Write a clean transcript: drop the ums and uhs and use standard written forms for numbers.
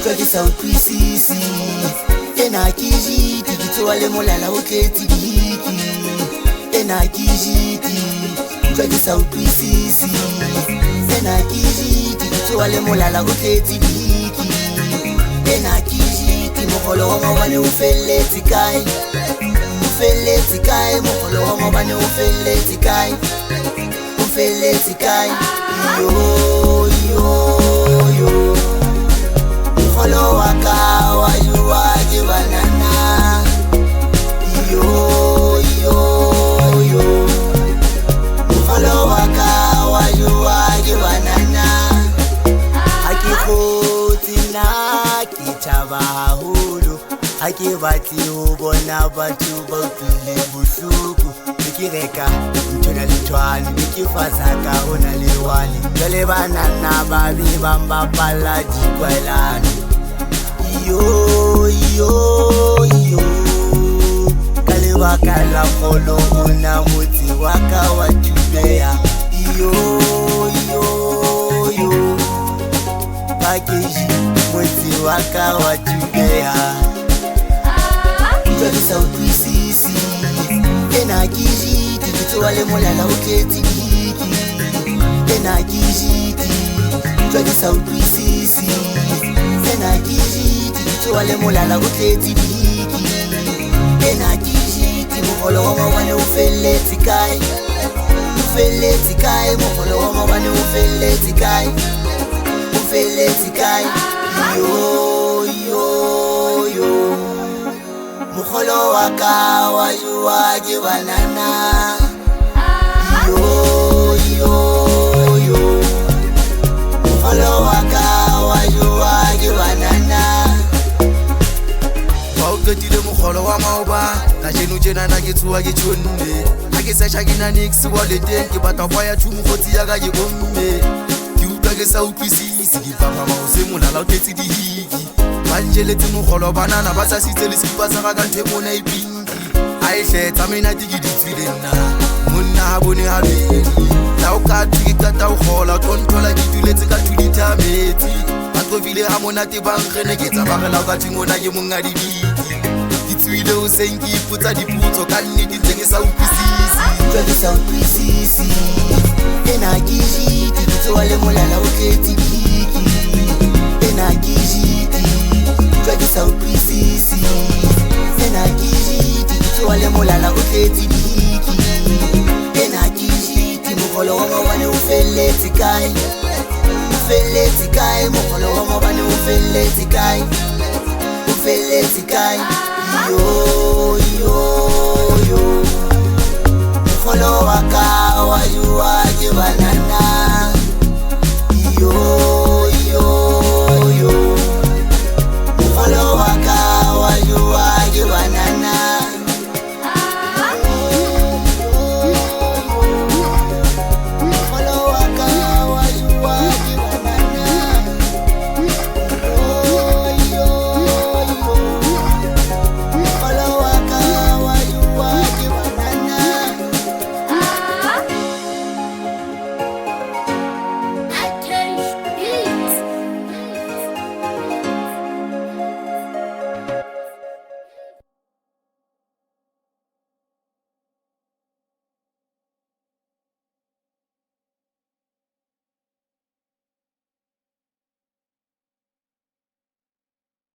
utlwa ke sa utlwisisi ena ke jiti ke tsoa le molala o tletse dihiki ena ke jiti utlwa ke sa utlwisisi ena ke jiti ke tsoa le molala o tletse dihiki ena ke jiti mogolo wa maobane o felletse kae mogolo wa maobane o felletse kae yo mogolo wa ka wa yuwa ke banana yo mogolo wa ka wa yuwa ke banana ha ke khotsi na ke thaba haholo ha ke batle ho bona batho ba utlwile bohloko ke reka ntona le tshwane ke fasa ka hona le wale jale banana ba be ba mbapala dikwelane yo ka lebaka la kgolo ona motse wa ka wa tubeya yo pakeji motse wa ka wa tubeya utlwa ke sa utlwisisi ena ke jiti ke tsoa le molala o tletse dihiki ena ke jiti utlwa ke sa utlwisisi ena ke jiti ke tsoa le molala o tletse dihiki ena ke jiti mogolo wa maobane o felletse kae mogolo wa maobane o felletse kae yo mogolo wa ka wa yuwa ke banana yo mogolo wa ka wa yuwa ke banana wa o qetile mogolo wa maoba la jeno tjenana ke tsoa ke tshonne ha ke sa shakina nix walleteng ke batla kwa ya thumo kgotsi ya ka ke omme ke utlwa ke sa utlwisisi ke papa o se molala o tletse dihiki banjeletse mogolo banana ba sa sitse le skipa sa ga ka nthe mona e pinki a e hletsa menate ke ditswile nna monna ha bone ha bedi la o ka ke qata o gola tonthola ke tuletse ka thuditha metsi ba tsofile ha monate ba nkgene ke tsabagela ka thingona ke monga dibiki ke tswile o seng ke ipotsa dipotso ka nnete ntse ke sa utlwisisi ena ke jiti ke tsoa le molala o tletse dihiki ena ke jiti utlwa ke sa utlwisisi ena ke jiti ke tsoa le molala o tletse dihiki ena ke jiti mogolo wa maobane o felletse kae mogolo wa maobane o felletse kae